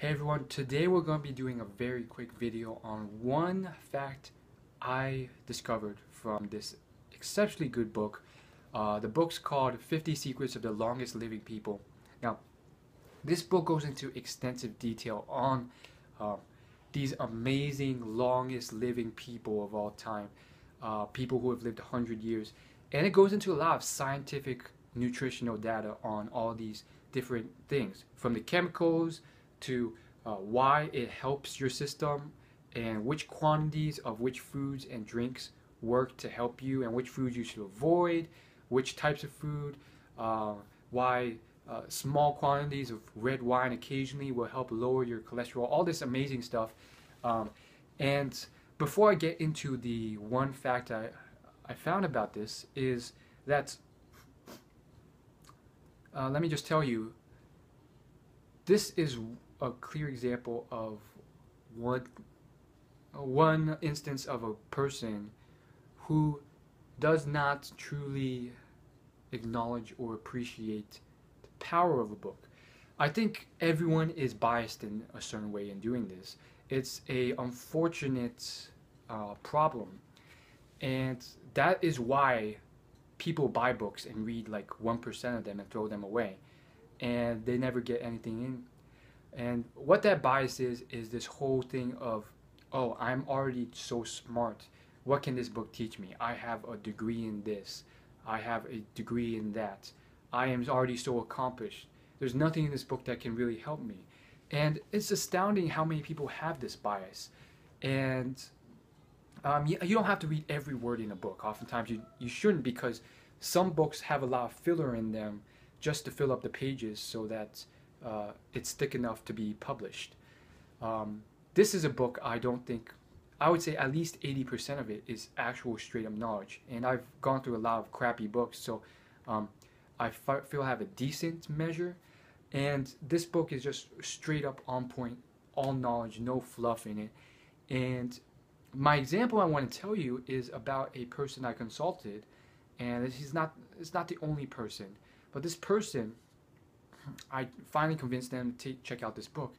Hey everyone, today we're going to be doing a very quick video on one fact I discovered from this exceptionally good book. The book's called 50 Secrets of the Longest Living People. Now, this book goes into extensive detail on uh, these amazing longest living people of all time, people who have lived 100 years. And it goes into a lot of scientific nutritional data on all these different things, from the chemicals to why it helps your system and which quantities of which foods and drinks work to help you and which foods you should avoid, which types of food, why small quantities of red wine occasionally will help lower your cholesterol, all this amazing stuff. And before I get into the one fact I found about this is that, let me just tell you, this is a clear example of one instance of a person who does not truly acknowledge or appreciate the power of a book. I think everyone is biased in a certain way in doing this. It's a unfortunate problem, and that is why people buy books and read like 1% of them and throw them away, and they never get anything in. And what that bias is this whole thing of, oh, I'm already so smart. What can this book teach me? I have a degree in this. I have a degree in that. I am already so accomplished. There's nothing in this book that can really help me. And it's astounding how many people have this bias. And you don't have to read every word in a book. Oftentimes you shouldn't, because some books have a lot of filler in them just to fill up the pages so that it's thick enough to be published. This is a book I would say at least 80% of it is actual straight up knowledge. And I've gone through a lot of crappy books, so I feel I have a decent measure. And this book is just straight up on point, all knowledge, no fluff in it. And my example I want to tell you is about a person I consulted, and it's not the only person, but this person, I finally convinced them to check out this book,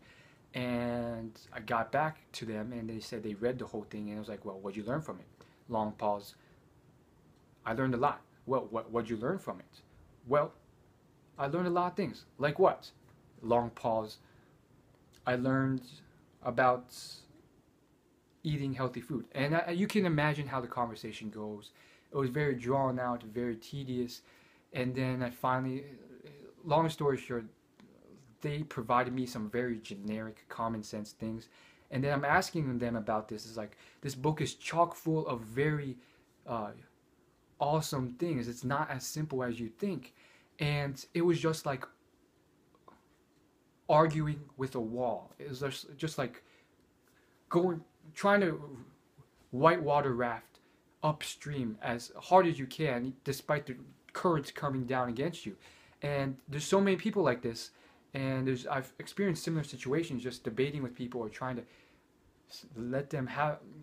and I got back to them and they said they read the whole thing, and I was like, well, what'd you learn from it? Long pause. I learned a lot. Well, what'd you learn from it? Well, I learned a lot of things. Like what? Long pause. I learned about eating healthy food. And you can imagine how the conversation goes. It was very drawn out, very tedious. And then I finally, long story short, they provided me some very generic common sense things. And then I'm asking them about this. It's like, this book is chock full of very awesome things. It's not as simple as you think. And it was just like arguing with a wall. It was just like trying to whitewater raft upstream as hard as you can, despite the currents coming down against you. And there's so many people like this, and I've experienced similar situations, just debating with people or trying to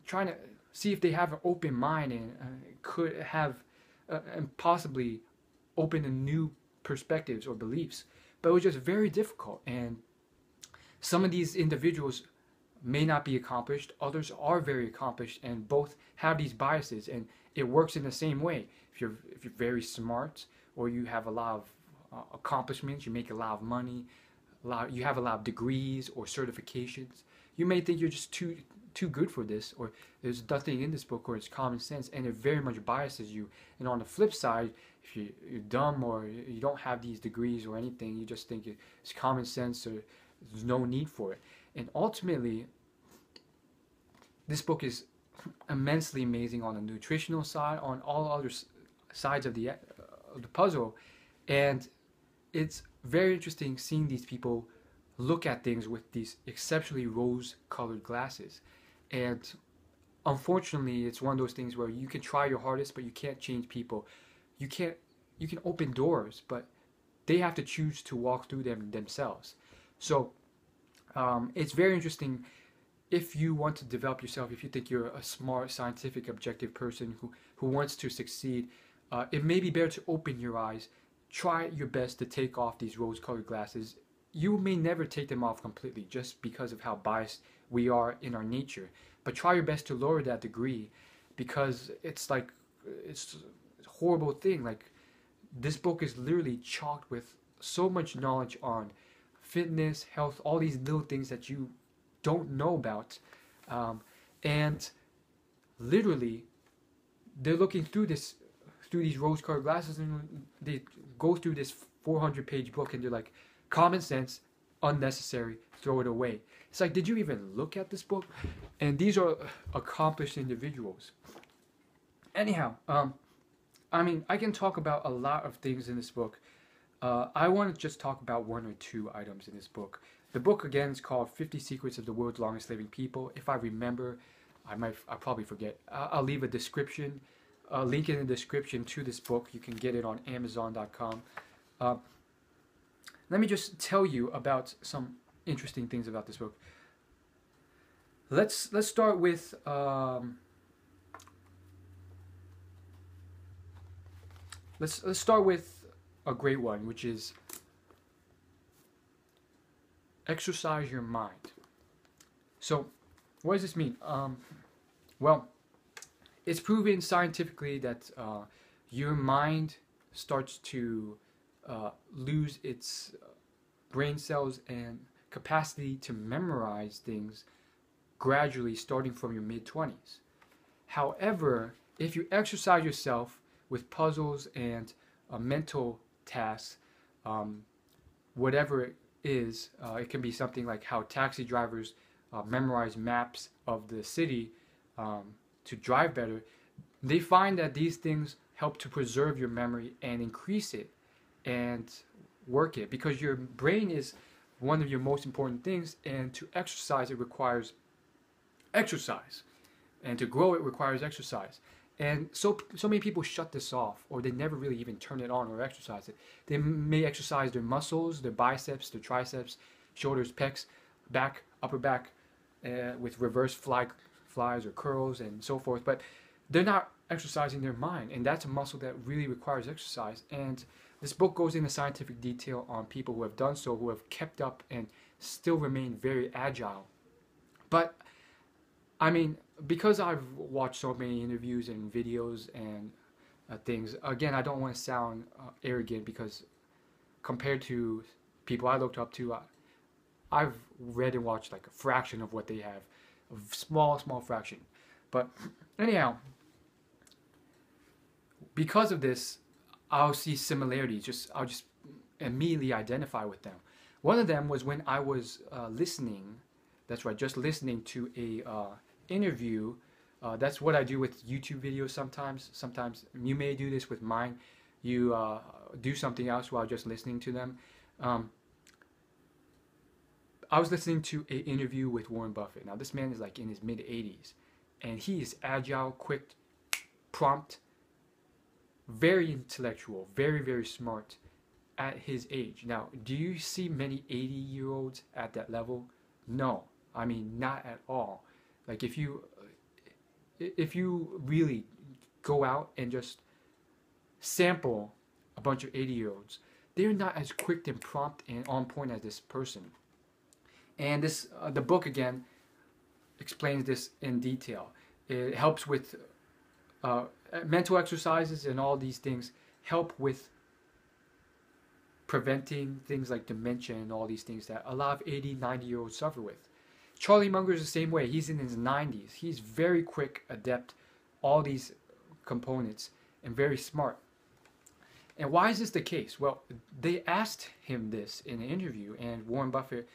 trying to see if they have an open mind and could have and possibly open to new perspectives or beliefs. But it was just very difficult, and some of these individuals may not be accomplished, others are very accomplished, and both have these biases, and it works in the same way. If you're very smart, or you have a lot of accomplishments, you make a lot of money, you have a lot of degrees or certifications, you may think you're just too good for this, or there's nothing in this book, or it's common sense, and it very much biases you. And on the flip side, if you're dumb or you don't have these degrees or anything, you just think it's common sense, or there's no need for it. And ultimately, this book is immensely amazing on the nutritional side, on all other sides of the puzzle. And it's very interesting seeing these people look at things with these exceptionally rose-colored glasses. And unfortunately, it's one of those things where you can try your hardest, but you can't change people. You can open doors, but they have to choose to walk through them themselves. So it's very interesting. If you want to develop yourself, if you think you're a smart, scientific, objective person who wants to succeed, it may be better to open your eyes. Try your best to take off these rose-colored glasses. you may never take them off completely just because of how biased we are in our nature. But try your best to lower that degree, because it's like, it's a horrible thing. Like, this book is literally chocked with so much knowledge on fitness, health, all these little things that you don't know about. And literally, they're looking through these rose-colored glasses, and they go through this 400-page book, and they're like, common sense, unnecessary, throw it away. It's like, did you even look at this book? And these are accomplished individuals. Anyhow, I mean, I can talk about a lot of things in this book. I want to just talk about one or two items in this book. The book, again, is called 50 Secrets of the World's Longest Living People. If I remember, I'll probably forget. I'll leave a description, a link in the description to this book. You can get it on Amazon.com. Let me just tell you about some interesting things about this book. Let's start with let's start with a great one, which is exercise your mind. So, what does this mean? Well, it's proven scientifically that your mind starts to lose its brain cells and capacity to memorize things gradually, starting from your mid-20s. However, if you exercise yourself with puzzles and mental tasks, whatever it is, it can be something like how taxi drivers memorize maps of the city to drive better. They find that these things help to preserve your memory and increase it and work it, because your brain is one of your most important things, and to exercise it requires exercise, and to grow it requires exercise. And so many people shut this off, or they never really even turn it on or exercise it. They may exercise their muscles, their biceps, their triceps, shoulders, pecs, back, upper back, with reverse flies or curls and so forth, but they're not exercising their mind, and that's a muscle that really requires exercise. And this book goes into scientific detail on people who have done so, who have kept up and still remain very agile. But I mean, because I've watched so many interviews and videos and things, again, I don't want to sound arrogant, because compared to people I looked up to, I've read and watched like a fraction of what they have, a small fraction. But anyhow, because of this, I'll see similarities. I'll just immediately identify with them. One of them was when I was listening. That's right, just listening to a interview. That's what I do with YouTube videos sometimes. Sometimes you may do this with mine. You do something else while just listening to them. I was listening to an interview with Warren Buffett. Now, this man is like in his mid-80s, and he is agile, quick, prompt, very intellectual, very, very smart at his age. Now, do you see many 80-year-olds at that level? No, I mean, not at all. Like, if you really go out and just sample a bunch of 80-year-olds, they're not as quick and prompt and on point as this person. And this, the book again explains this in detail. It helps with mental exercises, and all these things help with preventing things like dementia and all these things that a lot of 80, 90-year-olds suffer with. Charlie Munger is the same way. He's in his 90s. He's very quick, adept, all these components, and very smart. And why is this the case? Well, they asked him this in an interview, and Warren Buffett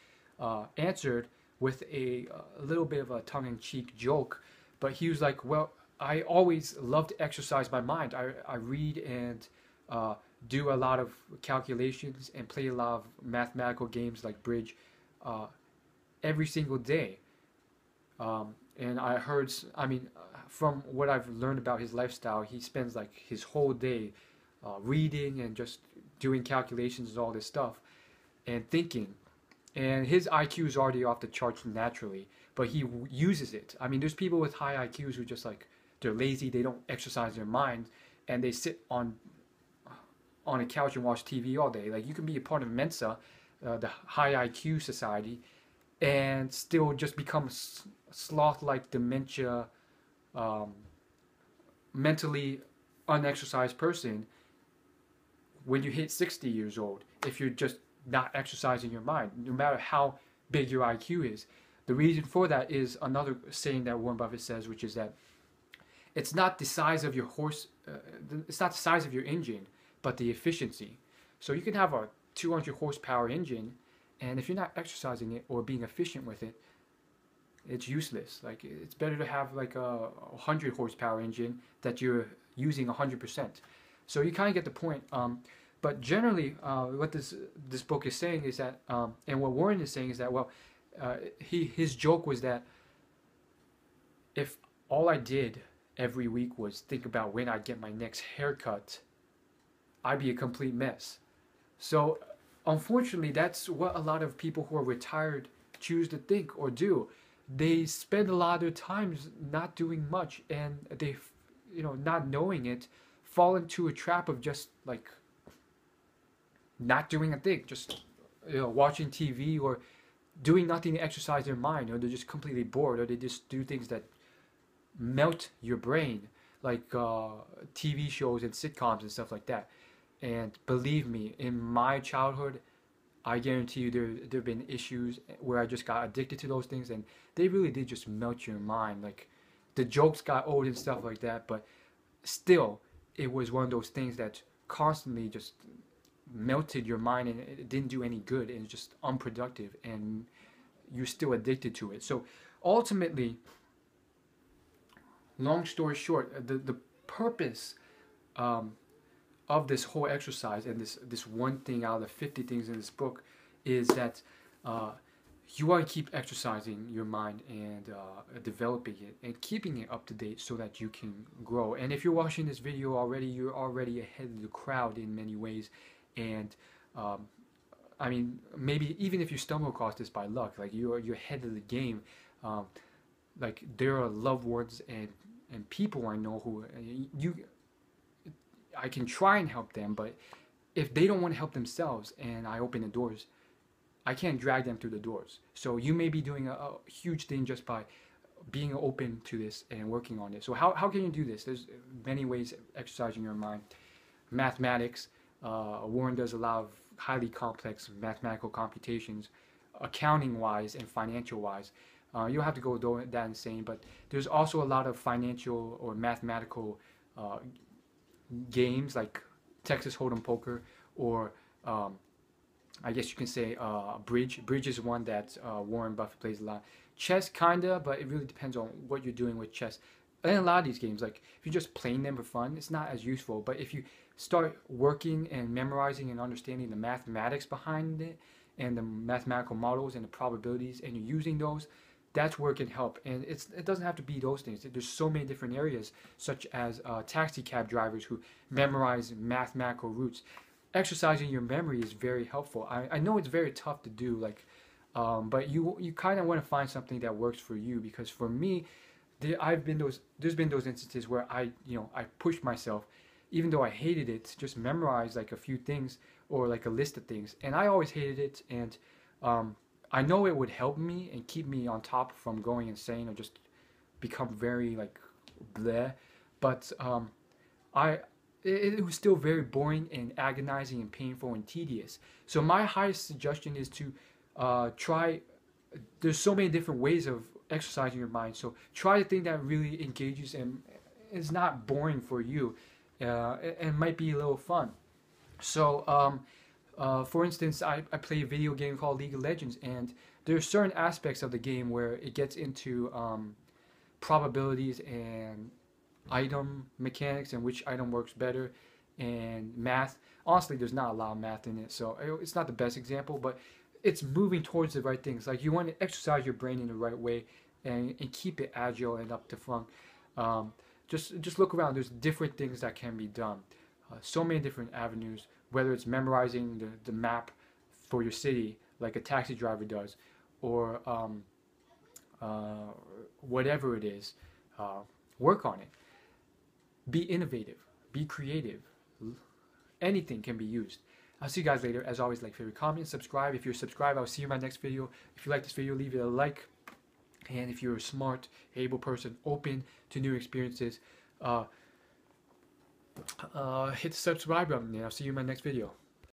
answered with a little bit of a tongue-in-cheek joke, but he was like, well, I always love to exercise my mind. I read and do a lot of calculations and play a lot of mathematical games like bridge every single day. And I heard, I mean, from what I've learned about his lifestyle, he spends like his whole day reading and just doing calculations and all this stuff and thinking. And his IQ is already off the charts naturally, but he uses it. I mean, there's people with high IQs who just like, they're lazy, they don't exercise their mind, and they sit on a couch and watch TV all day. Like, you can be a part of Mensa, the high IQ society, and still just become a sloth-like dementia, um, mentally unexercised person when you hit 60 years old, if you're just not exercising your mind, no matter how big your IQ is. The reason for that is another saying that Warren Buffett says, which is that it's not the size of your it's not the size of your engine, but the efficiency. So you can have a 200 horsepower engine, and if you're not exercising it or being efficient with it, it's useless. Like, it's better to have like a 100 horsepower engine that you're using 100%. So you kind of get the point. But generally, what this book is saying is that, and what Warren is saying is that, well, his joke was that if all I did every week was think about when I'd get my next haircut, I'd be a complete mess. So unfortunately, that's what a lot of people who are retired choose to think or do. They spend a lot of their times not doing much, and they, not knowing it, fall into a trap of just like not doing a thing, just watching TV or doing nothing to exercise their mind, or they're just completely bored, or they just do things that melt your brain, like TV shows and sitcoms and stuff like that. And believe me, in my childhood, I guarantee you there have been issues where I just got addicted to those things, and they really did just melt your mind. Like, the jokes got old and stuff like that, but still, it was one of those things that constantly just melted your mind, and it didn't do any good, and it's just unproductive, and you're still addicted to it. So ultimately, long story short, the purpose of this whole exercise, and this one thing out of the 50 things in this book, is that you want to keep exercising your mind and developing it and keeping it up to date so that you can grow. And if you're watching this video already, you're already ahead of the crowd in many ways. And I mean, maybe even if you stumble across this by luck, like you're ahead of the game. Like, there are loved ones and people I know who I can try and help them, but if they don't want to help themselves and I open the doors, I can't drag them through the doors. So you may be doing a huge thing just by being open to this and working on this. So how can you do this? There's many ways of exercising your mind. Mathematics. Warren does a lot of highly complex mathematical computations, accounting-wise and financial-wise. You don't have to go that insane, but there's also a lot of financial or mathematical games like Texas Hold'em poker, or I guess you can say bridge. Bridge is one that Warren Buffett plays a lot. Chess, kinda, but it really depends on what you're doing with chess. And a lot of these games, like if you're just playing them for fun, it's not as useful. But if you start working and memorizing and understanding the mathematics behind it, and the mathematical models and the probabilities, and you're using those, that's where it can help. And it doesn't have to be those things. There's so many different areas, such as taxi cab drivers who memorize mathematical roots. Exercising your memory is very helpful. I know it's very tough to do, like, but you kind of want to find something that works for you. Because for me, there's been those instances where I pushed myself, even though I hated it, to just memorize like a few things or like a list of things, and I always hated it. And I know it would help me and keep me on top from going insane or just become very like bleh, but it was still very boring and agonizing and painful and tedious. So my highest suggestion is to try. There's so many different ways of exercising your mind. So try the thing that really engages and is not boring for you, and might be a little fun. So for instance, I play a video game called League of Legends, and there are certain aspects of the game where it gets into probabilities and item mechanics and which item works better, and math. Honestly, there's not a lot of math in it, so it's not the best example, but it's moving towards the right things. Like, you want to exercise your brain in the right way and keep it agile and up to funk. Just look around. There's different things that can be done. So many different avenues, whether it's memorizing the map for your city like a taxi driver does, or whatever it is, work on it. Be innovative, be creative. Anything can be used. I'll see you guys later. As always, like, favorite, comment, subscribe. If you're subscribed, I'll see you in my next video. If you like this video, leave it a like. And if you're a smart, able person, open to new experiences, hit the subscribe button, and I'll see you in my next video.